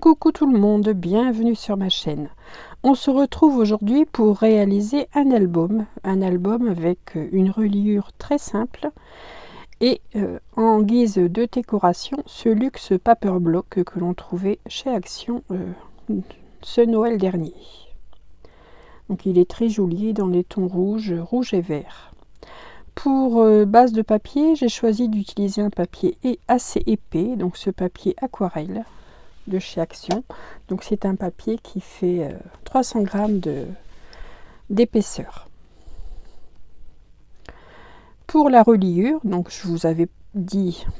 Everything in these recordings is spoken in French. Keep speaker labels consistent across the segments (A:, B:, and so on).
A: Coucou tout le monde, bienvenue sur ma chaîne. On se retrouve aujourd'hui pour réaliser un album avec une reliure très simple et en guise de décoration ce luxe paper block que l'on trouvait chez Action ce Noël dernier. Donc il est très joli dans les tons rouge et vert. Pour base de papier, j'ai choisi d'utiliser un papier assez épais, donc ce papier aquarelle de chez Action. Donc c'est un papier qui fait 300 grammes d'épaisseur. Pour la reliure, donc je vous avais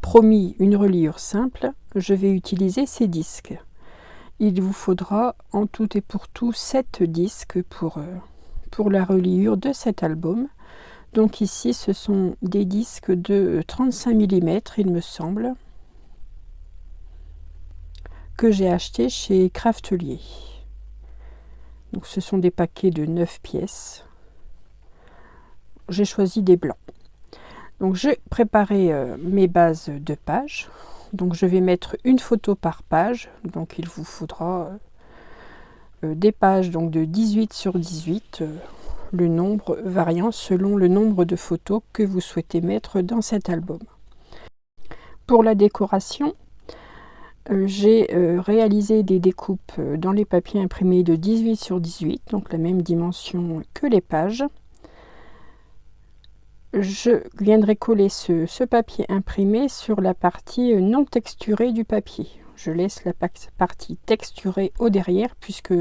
A: promis une reliure simple, je vais utiliser ces disques. Il vous faudra en tout et pour tout 7 disques pour la reliure de cet album. Donc ici ce sont des disques de 35 mm il me semble, que j'ai acheté chez Craftelier. Donc ce sont des paquets de 9 pièces. J'ai choisi des blancs. Donc j'ai préparé mes bases de pages. Donc je vais mettre une photo par page. Donc il vous faudra des pages donc de 18 sur 18, le nombre variant selon le nombre de photos que vous souhaitez mettre dans cet album. Pour la décoration, j'ai réalisé des découpes dans les papiers imprimés de 18 sur 18, donc la même dimension que les pages. Je viendrai coller ce papier imprimé sur la partie non texturée du papier. Je laisse la partie texturée au derrière, puisque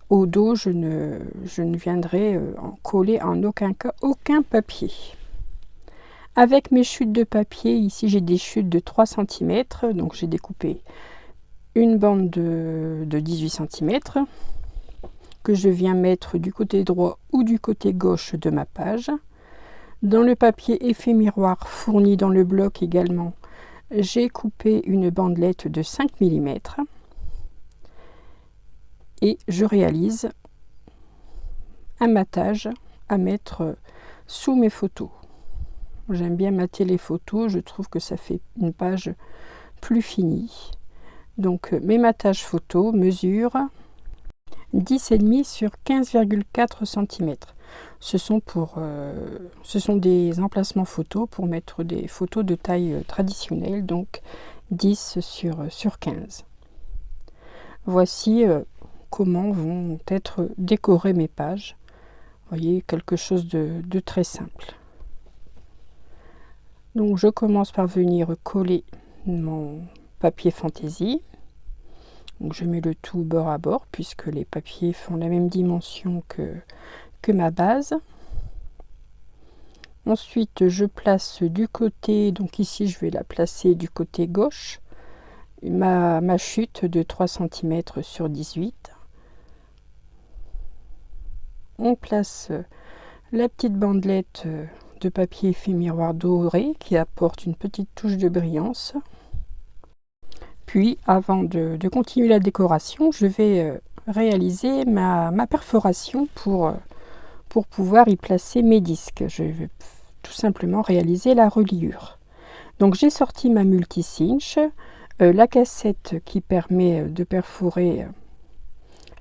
A: au dos je ne viendrai coller en aucun cas aucun papier. Avec mes chutes de papier, ici j'ai des chutes de 3 cm, donc j'ai découpé une bande de 18 cm que je viens mettre du côté droit ou du côté gauche de ma page. Dans le papier effet miroir fourni dans le bloc également, j'ai coupé une bandelette de 5 mm et je réalise un matage à mettre sous mes photos. J'aime bien mater les photos, je trouve que ça fait une page plus finie. Donc mes matages photos mesurent 10,5 sur 15,4 cm. Ce sont des emplacements photos pour mettre des photos de taille traditionnelle, donc 10 sur 15. Voici comment vont être décorées mes pages. Vous voyez, quelque chose de très simple. Donc je commence par venir coller mon papier fantaisie. Donc je mets le tout bord à bord puisque les papiers font la même dimension que ma base. Ensuite je place du côté, donc ici je vais la placer du côté gauche, ma chute de 3 cm sur 18. On place la petite bandelette de papier effet miroir doré qui apporte une petite touche de brillance. Puis avant de continuer la décoration, je vais réaliser ma perforation pour pouvoir y placer mes disques. Je vais tout simplement réaliser la reliure. Donc j'ai sorti ma multi-cinch, la cassette qui permet de perforer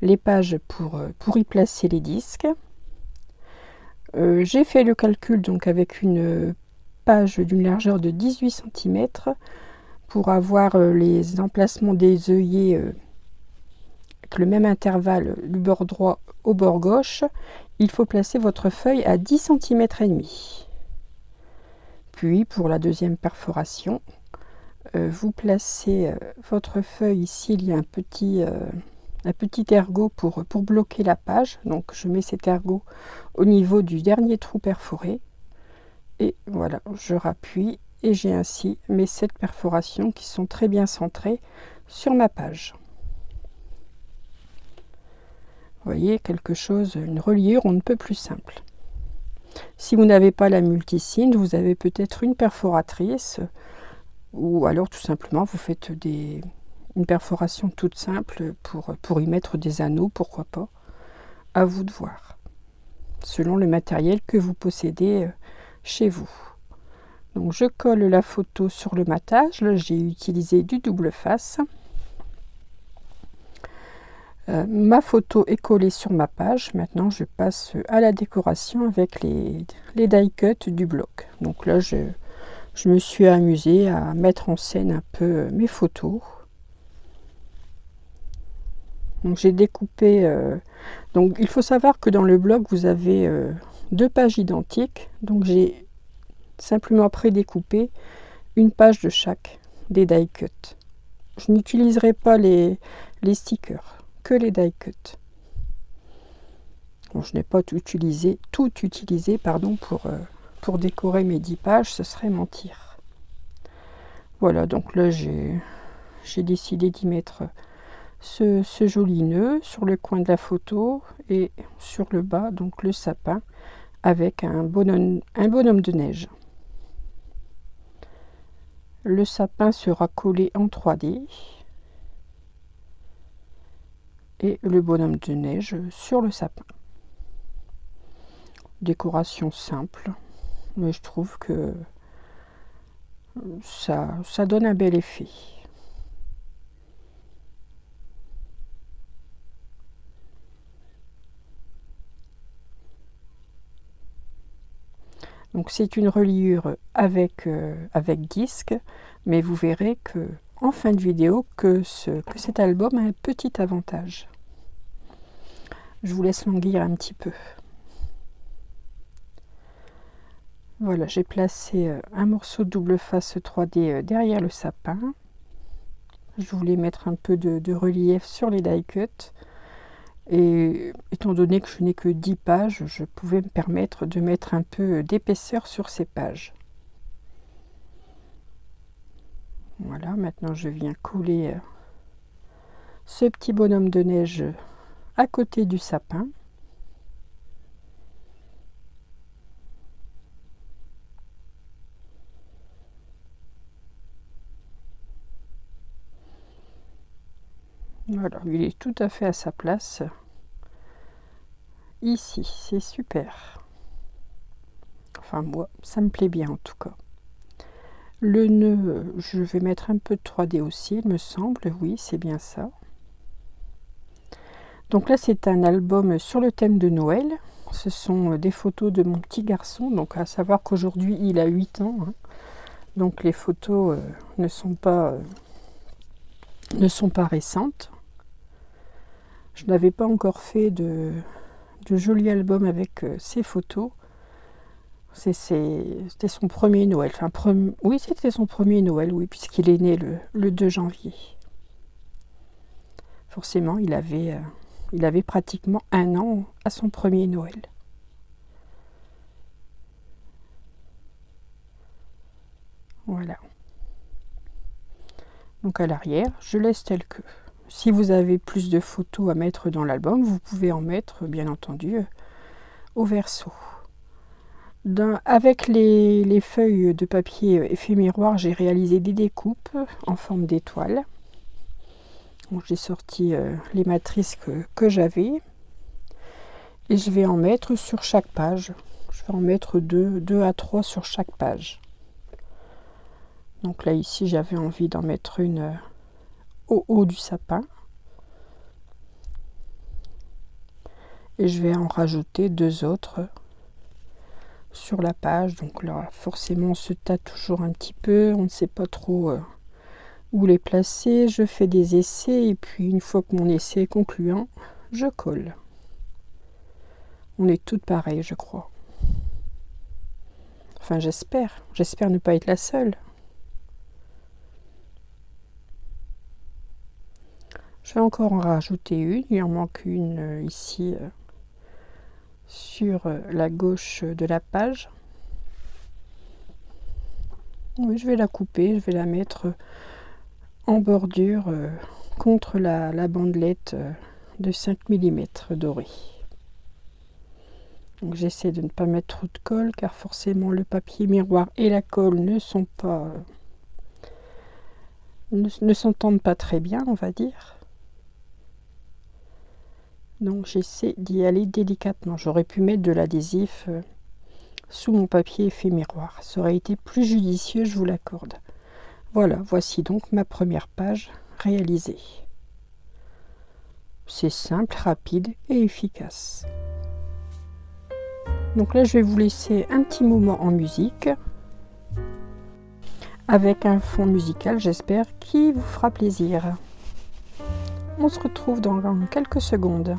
A: les pages pour y placer les disques. J'ai fait le calcul donc avec une page d'une largeur de 18 cm pour avoir les emplacements des œillets avec le même intervalle du bord droit au bord gauche. Il faut placer votre feuille à 10 cm et demi. Puis pour la deuxième perforation, vous placez votre feuille ici, il y a un petit ergot pour bloquer la page. Donc je mets cet ergot au niveau du dernier trou perforé et voilà, je rappuie et j'ai ainsi mes 7 perforations qui sont très bien centrées sur ma page. Vous voyez, une reliure on ne peut plus simple. Si vous n'avez pas la multi-cinch, vous avez peut-être une perforatrice ou alors tout simplement vous faites une perforation toute simple pour y mettre des anneaux, pourquoi pas. À vous de voir, selon le matériel que vous possédez chez vous. Donc je colle la photo sur le matage. Là j'ai utilisé du double face. Ma photo est collée sur ma page. Maintenant, je passe à la décoration avec les die cuts du bloc. Donc là, je me suis amusée à mettre en scène un peu mes photos. Donc j'ai découpé. Donc il faut savoir que dans le bloc, vous avez 2 pages identiques. Donc j'ai simplement prédécoupé une page de chaque des die cuts. Je n'utiliserai pas les stickers, que les die cuts. Bon, je n'ai pas tout utilisé pour décorer mes 10 pages, ce serait mentir. Voilà, donc là j'ai décidé d'y mettre ce joli nœud sur le coin de la photo et sur le bas, donc le sapin avec un bonhomme de neige. Le sapin sera collé en 3D et le bonhomme de neige sur le sapin. Décoration simple, mais je trouve que ça donne un bel effet. Donc c'est une reliure avec disque, mais vous verrez que en fin de vidéo que cet album a un petit avantage. Je vous laisse languir un petit peu. Voilà, j'ai placé un morceau de double face 3D derrière le sapin. Je voulais mettre un peu de relief sur les die cuts. Et étant donné que je n'ai que 10 pages, je pouvais me permettre de mettre un peu d'épaisseur sur ces pages. Voilà, maintenant je viens coller ce petit bonhomme de neige à côté du sapin. Voilà, il est tout à fait à sa place. Ici, c'est super. Enfin, moi, ça me plaît bien en tout cas. Le nœud, je vais mettre un peu de 3D aussi, il me semble. Oui, c'est bien ça. Donc là, c'est un album sur le thème de Noël. Ce sont des photos de mon petit garçon. Donc à savoir qu'aujourd'hui, il a 8 ans. Hein. Donc les photos ne sont pas récentes. Je n'avais pas encore fait de joli album avec ces photos. C'était son premier Noël. Enfin, oui, c'était son premier Noël, oui, puisqu'il est né le 2 janvier. Forcément, il avait pratiquement 1 an à son premier Noël. Voilà. Donc à l'arrière, je laisse tel que. Si vous avez plus de photos à mettre dans l'album, vous pouvez en mettre, bien entendu, au verso. Avec les feuilles de papier effet miroir, j'ai réalisé des découpes en forme d'étoile. J'ai sorti les matrices que j'avais et je vais en mettre sur chaque page. Je vais en mettre 2 à 3 sur chaque page. Donc là, ici, j'avais envie d'en mettre une au haut du sapin. Et je vais en rajouter 2 autres sur la page. Donc là, forcément, on se tâte toujours un petit peu. On ne sait pas trop où les placer. Je fais des essais et puis une fois que mon essai est concluant, je colle. On est toutes pareilles, je crois. Enfin, j'espère. J'espère ne pas être la seule. Je vais encore en rajouter une. Il en manque une ici sur la gauche de la page. Oui, je vais la couper. Je vais la mettre en bordure contre la bandelette de 5 mm dorée. Donc j'essaie de ne pas mettre trop de colle car forcément le papier miroir et la colle ne s'entendent pas très bien, on va dire. Donc j'essaie d'y aller délicatement. J'aurais pu mettre de l'adhésif sous mon papier effet miroir. Ça aurait été plus judicieux, je vous l'accorde. Voilà, voici donc ma première page réalisée. C'est simple, rapide et efficace. Donc là, je vais vous laisser un petit moment en musique avec un fond musical, j'espère, qui vous fera plaisir. On se retrouve dans quelques secondes.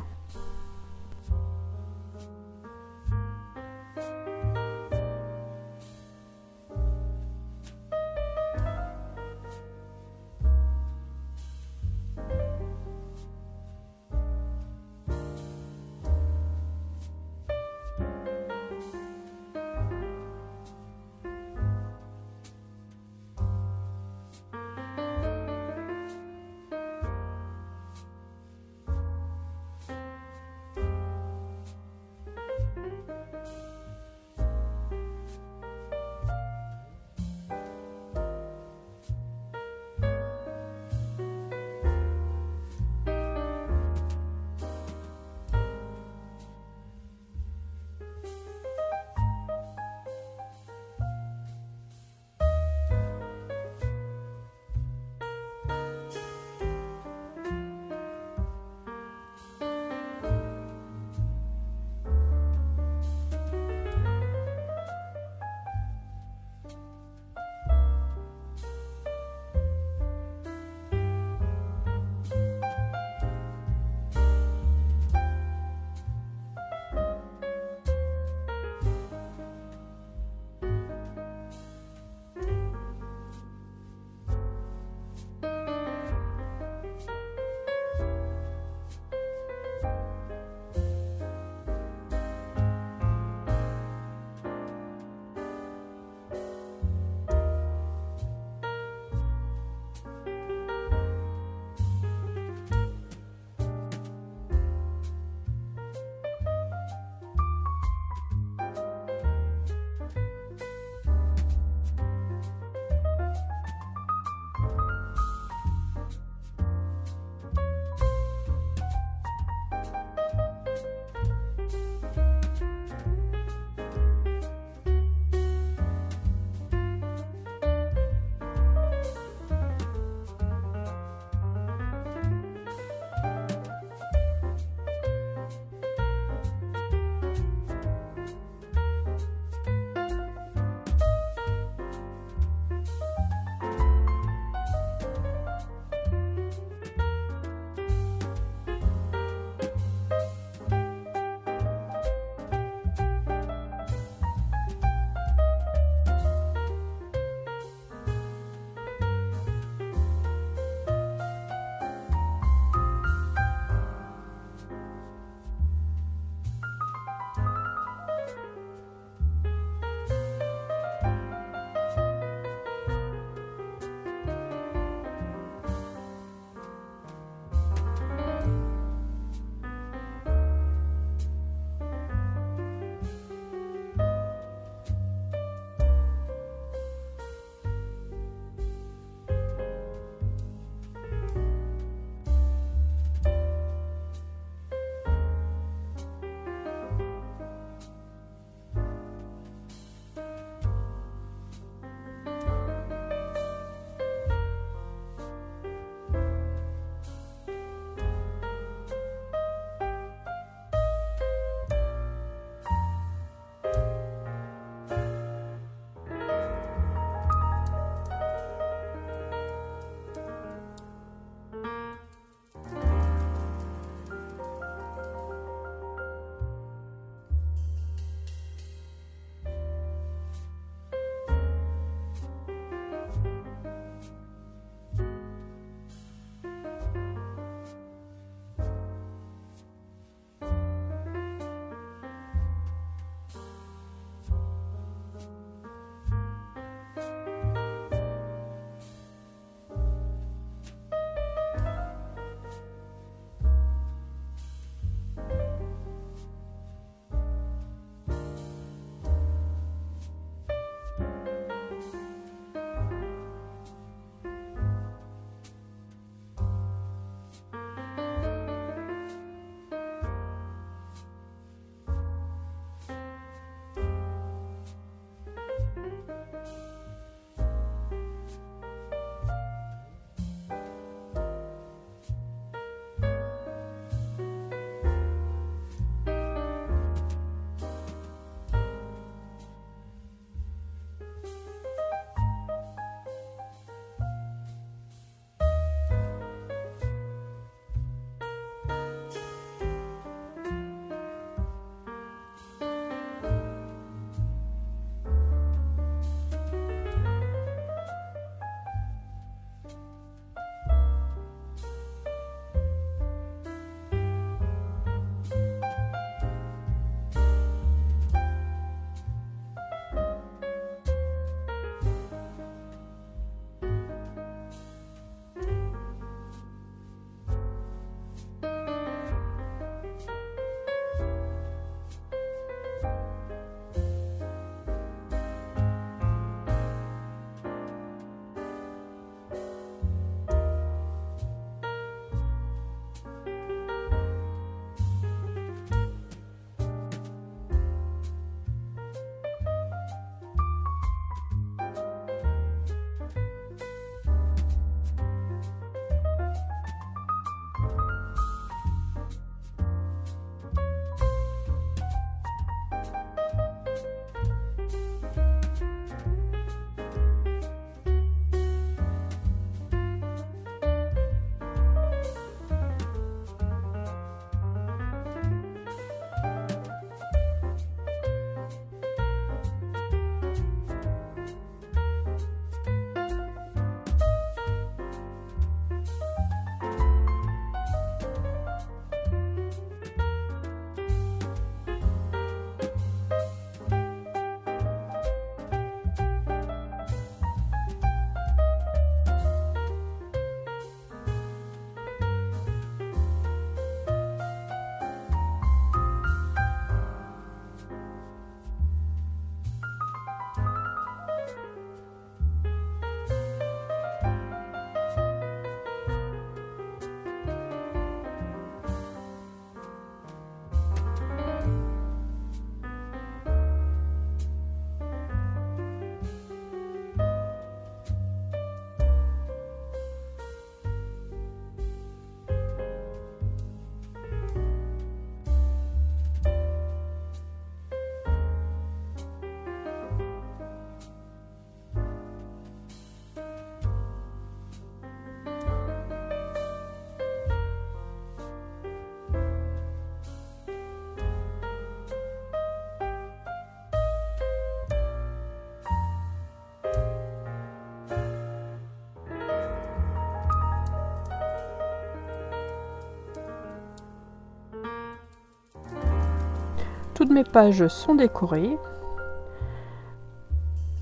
A: Toutes mes pages sont décorées.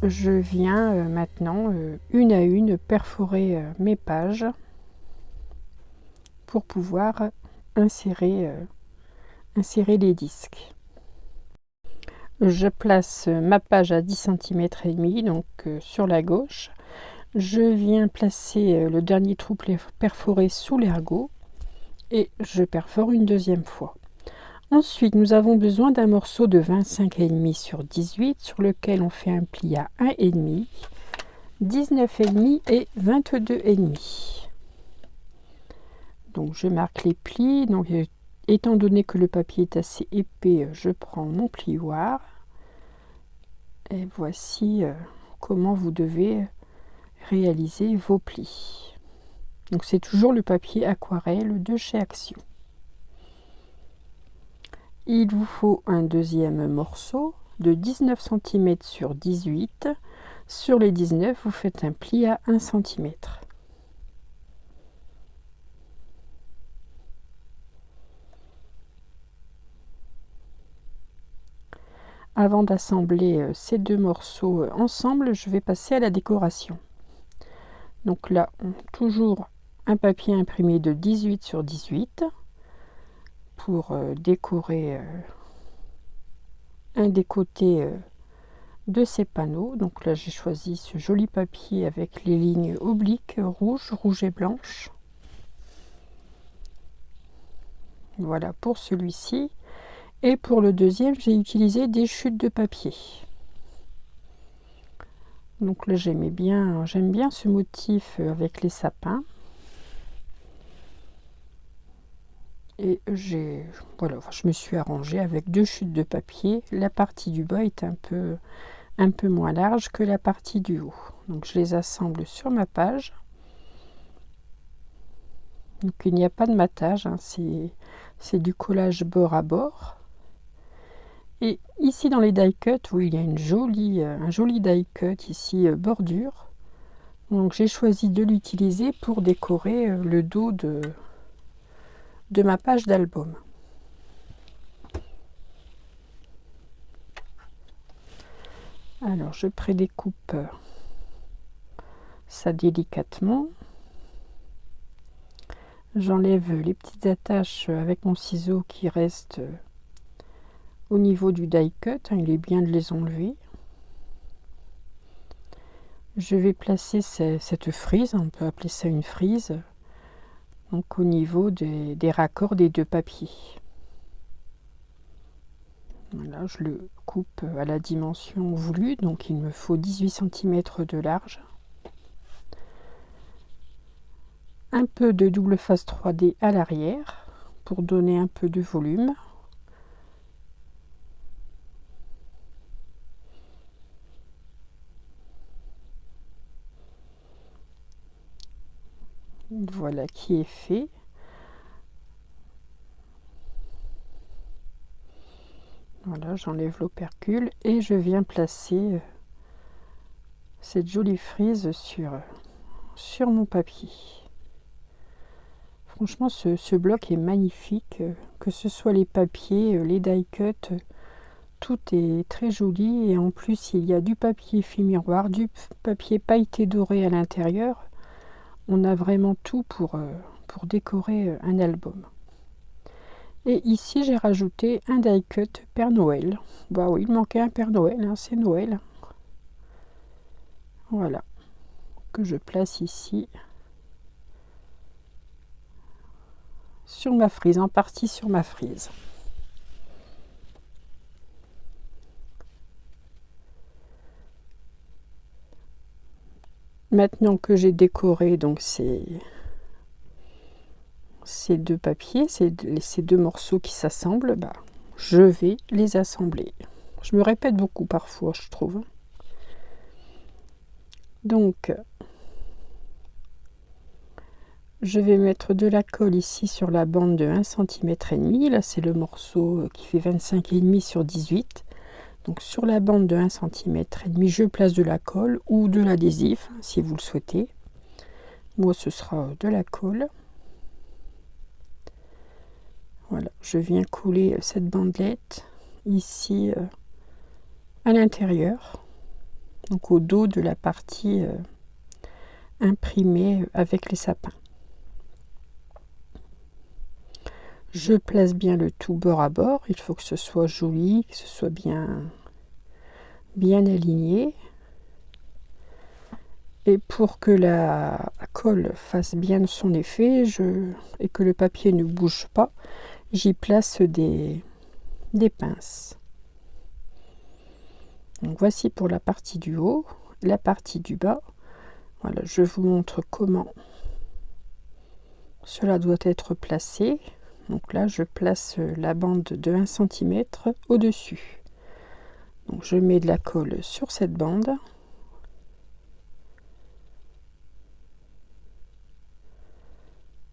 A: Je viens maintenant une à une perforer mes pages pour pouvoir insérer les disques. Je place ma page à 10 cm et demi, donc sur la gauche. Je viens placer le dernier trou perforé sous l'ergot et je perfore une deuxième fois. Ensuite, nous avons besoin d'un morceau de 25,5 sur 18 sur lequel on fait un pli à 1,5, 19,5 et 22,5. Donc je marque les plis. Donc étant donné que le papier est assez épais, je prends mon plioir. Et voici comment vous devez réaliser vos plis. Donc c'est toujours le papier aquarelle de chez Action. Il vous faut un deuxième morceau de 19 cm sur 18. Sur les 19, vous faites un pli à 1 cm. Avant d'assembler ces deux morceaux ensemble, je vais passer à la décoration. Donc là, toujours un papier imprimé de 18 sur 18 pour décorer un des côtés de ces panneaux. Donc là, j'ai choisi ce joli papier avec les lignes obliques rouges et blanches. Voilà pour celui-ci. Et pour le deuxième, j'ai utilisé des chutes de papier. Donc là, j'aime bien ce motif avec les sapins. Et voilà, je me suis arrangée avec deux chutes de papier. La partie du bas est un peu moins large que la partie du haut. Donc je les assemble sur ma page. Donc il n'y a pas de matage, hein, c'est du collage bord à bord. Et ici dans les die cut, oui, il y a un joli die cut ici bordure. Donc j'ai choisi de l'utiliser pour décorer le dos de ma page d'album. Alors je prédécoupe ça délicatement. J'enlève les petites attaches avec mon ciseau qui restent au niveau du die cut. Il est bien de les enlever. Je vais placer cette frise, on peut appeler ça une frise, donc au niveau des raccords des deux papiers. Voilà, je le coupe à la dimension voulue, donc il me faut 18 cm de large. Un peu de double face 3D à l'arrière pour donner un peu de volume. Voilà qui est fait. Voilà, j'enlève l'opercule et je viens placer cette jolie frise sur mon papier. Franchement, ce bloc est magnifique, que ce soit les papiers, les die cut, tout est très joli. Et en plus, il y a du papier film miroir, du papier pailleté doré à l'intérieur. On a vraiment tout pour décorer un album. Et ici, j'ai rajouté un die cut Père Noël. Bah oui, il manquait un Père Noël, hein, c'est Noël. Voilà, que je place ici sur ma frise, en partie sur ma frise. Maintenant que j'ai décoré donc ces deux papiers, ces deux morceaux qui s'assemblent, bah, je vais les assembler. Je me répète beaucoup parfois, je trouve. Donc, je vais mettre de la colle ici sur la bande de 1,5 cm. Là, c'est le morceau qui fait 25,5 sur 18. Donc, sur la bande de 1,5 cm, je place de la colle ou de l'adhésif, si vous le souhaitez. Moi, ce sera de la colle. Voilà, je viens coller cette bandelette ici à l'intérieur, donc au dos de la partie imprimée avec les sapins. Je place bien le tout bord à bord, il faut que ce soit joli, que ce soit bien aligné. Et pour que la colle fasse bien son effet et que le papier ne bouge pas, j'y place des pinces. Donc voici pour la partie du haut, la partie du bas. Voilà, je vous montre comment cela doit être placé. Donc là, je place la bande de 1 cm au-dessus. Donc je mets de la colle sur cette bande.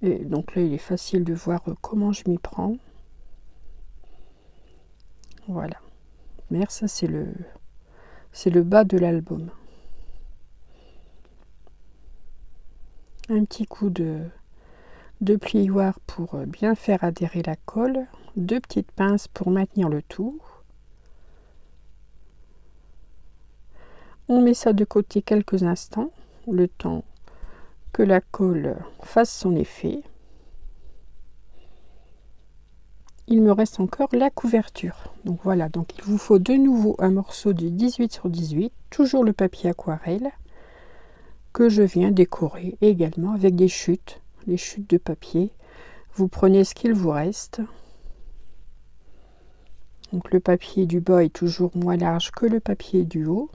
A: Et donc là, il est facile de voir comment je m'y prends. Voilà. Mais ça, c'est le bas de l'album. Un petit coup de plioir pour bien faire adhérer la colle. 2 petites pinces pour maintenir le tout. On met ça de côté quelques instants, le temps que la colle fasse son effet. Il me reste encore la couverture. Donc voilà, donc il vous faut de nouveau un morceau de 18 sur 18, toujours le papier aquarelle, que je viens décorer également avec des chutes, les chutes de papier. Vous prenez ce qu'il vous reste. Donc le papier du bas est toujours moins large que le papier du haut.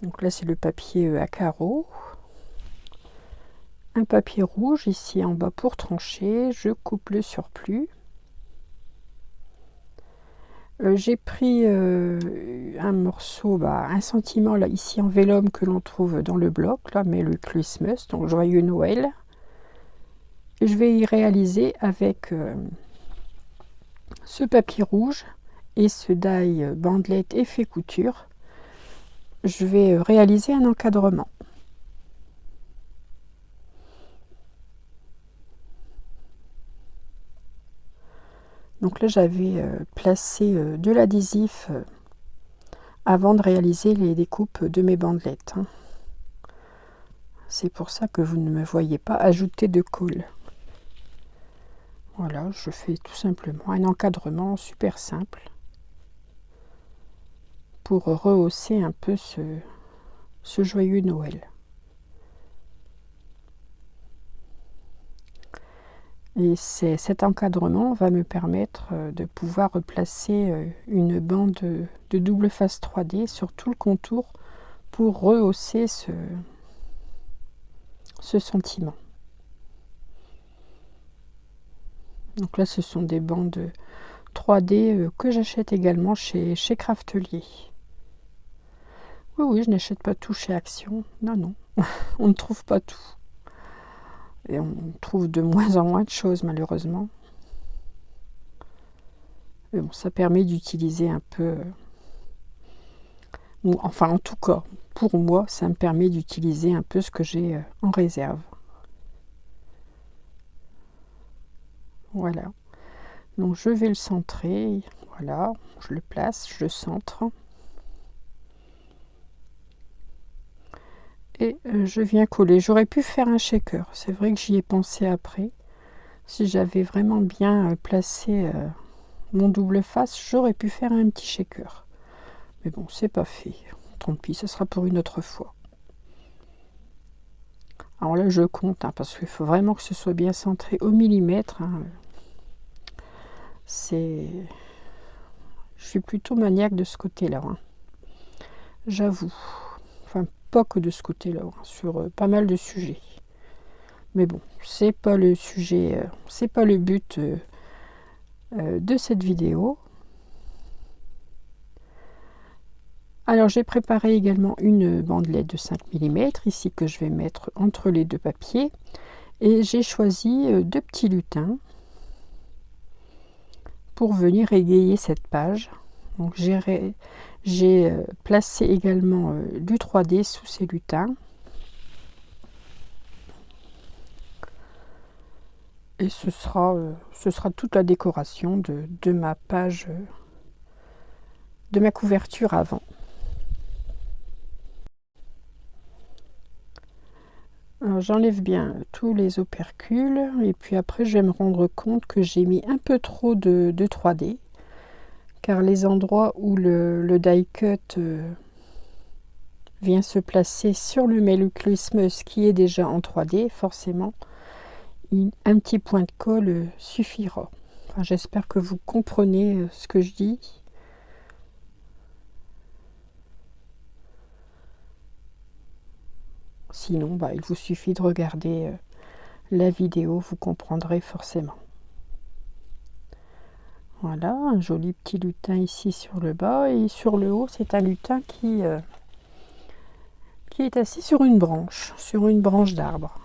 A: Donc là c'est le papier à carreaux. Un papier rouge ici en bas pour trancher. Je coupe le surplus. J'ai pris un morceau, 1 cm là, ici en vélum que l'on trouve dans le bloc, là, mais le Christmas, donc joyeux Noël. Et je vais y réaliser avec ce papier rouge et ce die bandelette effet couture. Je vais réaliser un encadrement. Donc là j'avais placé de l'adhésif avant de réaliser les découpes de mes bandelettes. C'est pour ça que vous ne me voyez pas ajouter de colle. Voilà, je fais tout simplement un encadrement super simple pour rehausser un peu ce joyeux Noël. Et cet encadrement va me permettre de pouvoir replacer une bande de double face 3D sur tout le contour pour rehausser ce sentiment. Donc là, ce sont des bandes 3D que j'achète également chez Craftelier. Oui, je n'achète pas tout chez Action. Non, on ne trouve pas tout. Et on trouve de moins en moins de choses, malheureusement. Mais bon, ça permet d'utiliser un peu... Enfin, en tout cas, pour moi, ça me permet d'utiliser un peu ce que j'ai en réserve. Voilà. Donc, je vais le centrer. Voilà, je le place, je le centre. Et je viens coller. J'aurais pu faire un shaker. C'est vrai que j'y ai pensé après. Si j'avais vraiment bien placé mon double face, j'aurais pu faire un petit shaker. Mais bon, c'est pas fait. Tant pis, ce sera pour une autre fois. Alors là, je compte, parce qu'il faut vraiment que ce soit bien centré au millimètre. Je suis plutôt maniaque de ce côté-là. J'avoue. Enfin, pas que de ce côté-là, sur pas mal de sujets. Mais bon, c'est pas le sujet, c'est pas le but de cette vidéo. Alors j'ai préparé également une bandelette de 5 mm ici que je vais mettre entre les deux papiers, et j'ai choisi 2 petits lutins pour venir égayer cette page. Donc j'ai placé également du 3D sous ces lutins. Et ce sera toute la décoration de ma page, de ma couverture avant. J'enlève bien tous les opercules et puis après je vais me rendre compte que j'ai mis un peu trop de 3D, car les endroits où le die cut vient se placer sur le Merry Christmas qui est déjà en 3D, forcément un petit point de colle suffira. Enfin, j'espère que vous comprenez ce que je dis. Sinon, il vous suffit de regarder la vidéo, vous comprendrez forcément. Voilà, un joli petit lutin ici sur le bas, et sur le haut, c'est un lutin qui est assis sur une branche d'arbre.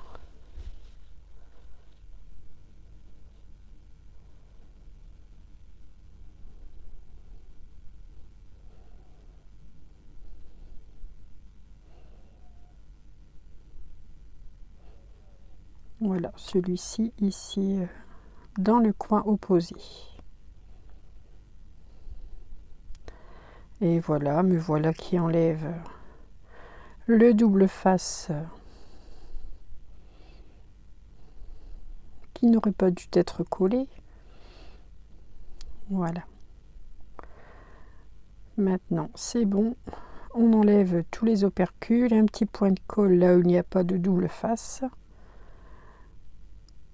A: Voilà, celui-ci ici dans le coin opposé. Et voilà, me voilà qui enlève le double face qui n'aurait pas dû être collé. Voilà. Maintenant, c'est bon. On enlève tous les opercules, un petit point de colle là où il n'y a pas de double face.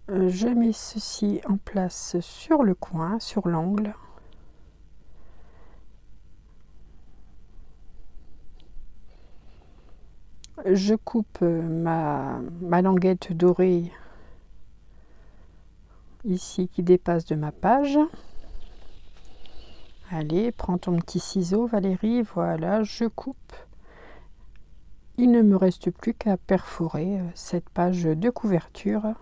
A: Je mets ceci en place sur le coin, sur l'angle. Je coupe ma languette dorée ici qui dépasse de ma page. Allez, prends ton petit ciseau Valérie, voilà, je coupe. Il ne me reste plus qu'à perforer cette page de couverture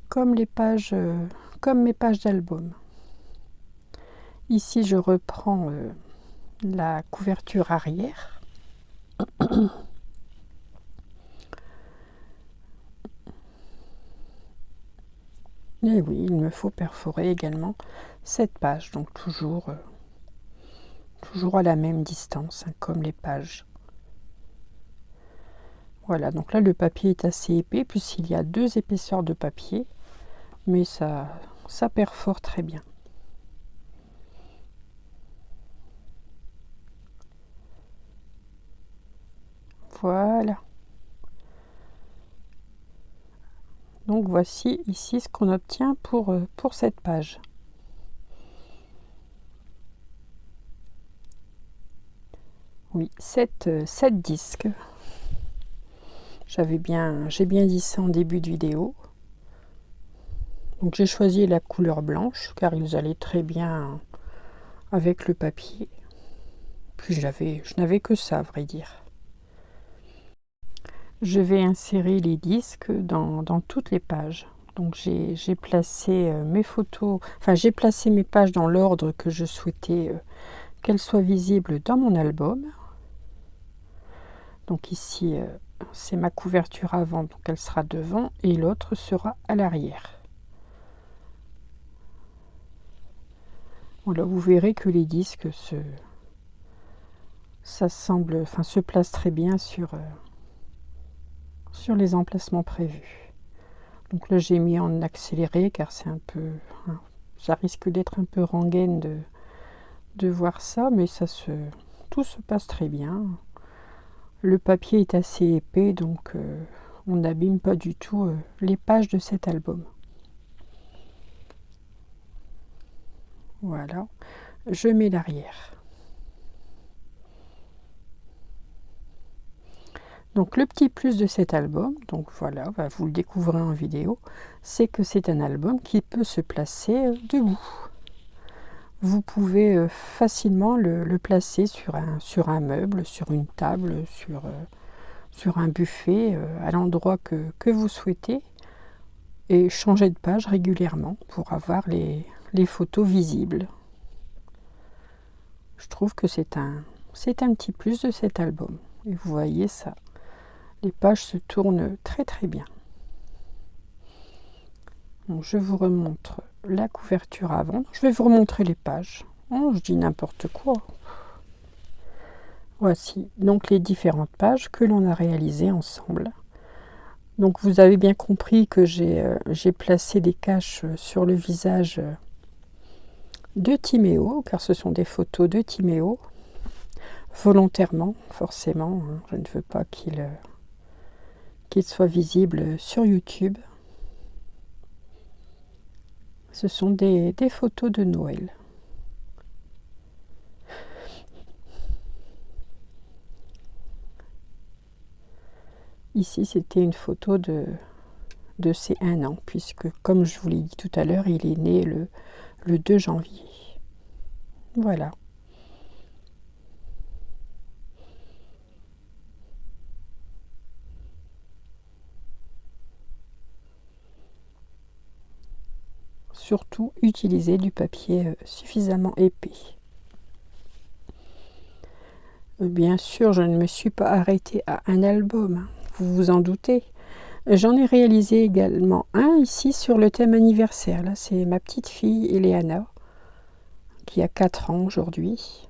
A: comme mes pages d'album. Ici, je reprends la couverture arrière. Et oui, il me faut perforer également cette page, donc toujours à la même distance, comme les pages. Voilà, donc là le papier est assez épais puisqu'il y a 2 épaisseurs de papier, mais ça perfore très bien. Voilà. Donc voici ici ce qu'on obtient pour cette page. Oui, 7 disques. J'ai bien dit ça en début de vidéo. Donc j'ai choisi la couleur blanche car ils allaient très bien avec le papier. Puis je n'avais que ça à vrai dire. Je vais insérer les disques dans toutes les pages. Donc j'ai placé mes photos, enfin j'ai placé mes pages dans l'ordre que je souhaitais qu'elles soient visibles dans mon album. Donc ici c'est ma couverture avant, donc elle sera devant et l'autre sera à l'arrière. Voilà, vous verrez que les disques se placent très bien sur les emplacements prévus. Donc là j'ai mis en accéléré car c'est un peu, ça risque d'être un peu rengaine de voir ça, mais tout se passe très bien. Le papier est assez épais, donc on n'abîme pas du tout les pages de cet album. Voilà, je mets l'arrière. Donc le petit plus de cet album, donc voilà, vous le découvrez en vidéo, c'est que c'est un album qui peut se placer debout. Vous pouvez facilement le placer sur un meuble, sur une table, sur un buffet, à l'endroit que vous souhaitez, et changer de page régulièrement pour avoir les photos visibles. Je trouve que c'est un petit plus de cet album. Et vous voyez ça. Les pages se tournent très très bien. Donc, je vous remontre la couverture avant. Je vais vous remontrer les pages. Oh, je dis n'importe quoi. Voici donc les différentes pages que l'on a réalisées ensemble. Donc vous avez bien compris que j'ai placé des caches sur le visage de Timéo, car ce sont des photos de Timéo, volontairement, forcément. Hein, je ne veux pas qu'il soit visible sur YouTube. Ce sont des photos de Noël. Ici, c'était une photo de ses 1 an, puisque, comme je vous l'ai dit tout à l'heure, il est né le 2 janvier. Voilà. Surtout, utiliser du papier suffisamment épais. Bien sûr, je ne me suis pas arrêtée à un album, vous vous en doutez. J'en ai réalisé également un ici sur le thème anniversaire. Là, c'est ma petite fille Eleana, qui a 4 ans aujourd'hui.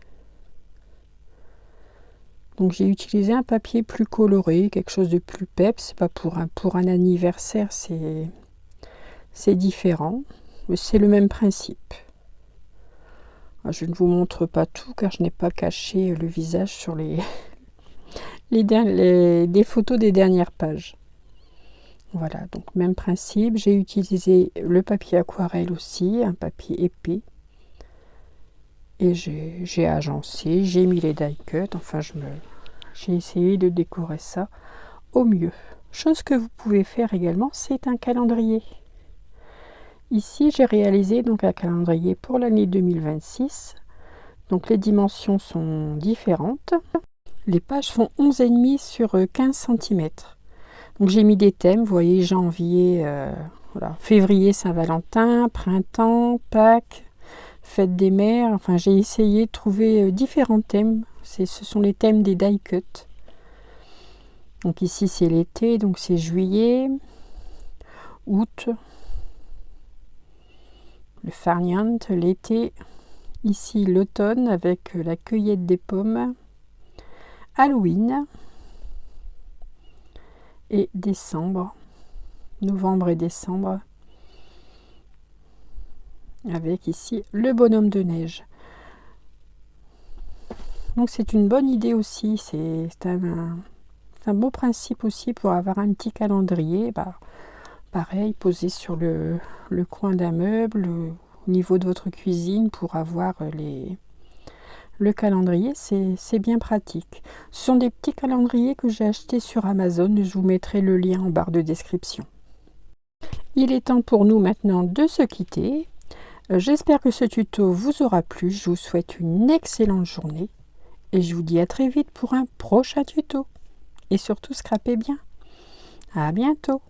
A: Donc j'ai utilisé un papier plus coloré, quelque chose de plus peps. C'est pas pour un anniversaire, c'est différent, mais c'est le même principe. Je ne vous montre pas tout car je n'ai pas caché le visage sur des photos des dernières pages. Voilà, donc même principe. J'ai utilisé le papier aquarelle aussi, un papier épais. Et j'ai agencé, j'ai mis les die cuts. Enfin, j'ai essayé de décorer ça au mieux. Chose que vous pouvez faire également, c'est un calendrier. Ici, j'ai réalisé donc un calendrier pour l'année 2026. Donc les dimensions sont différentes. Les pages font 11,5 sur 15 cm. Donc j'ai mis des thèmes, vous voyez, janvier, voilà, février, Saint-Valentin, printemps, Pâques, fête des mères. Enfin, j'ai essayé de trouver différents thèmes. Ce sont les thèmes des die cuts. Donc ici, c'est l'été, donc c'est juillet, août, le farniente, l'été. Ici, l'automne avec la cueillette des pommes, Halloween et décembre, novembre et décembre, avec ici le bonhomme de neige. Donc c'est une bonne idée aussi, c'est un beau principe aussi pour avoir un petit calendrier. Pareil, posé sur le coin d'un meuble, au niveau de votre cuisine, pour avoir le calendrier, c'est bien pratique. Ce sont des petits calendriers que j'ai achetés sur Amazon. Je vous mettrai le lien en barre de description. Il est temps pour nous maintenant de se quitter. J'espère que ce tuto vous aura plu. Je vous souhaite une excellente journée et je vous dis à très vite pour un prochain tuto. Et surtout, scrapez bien. À bientôt.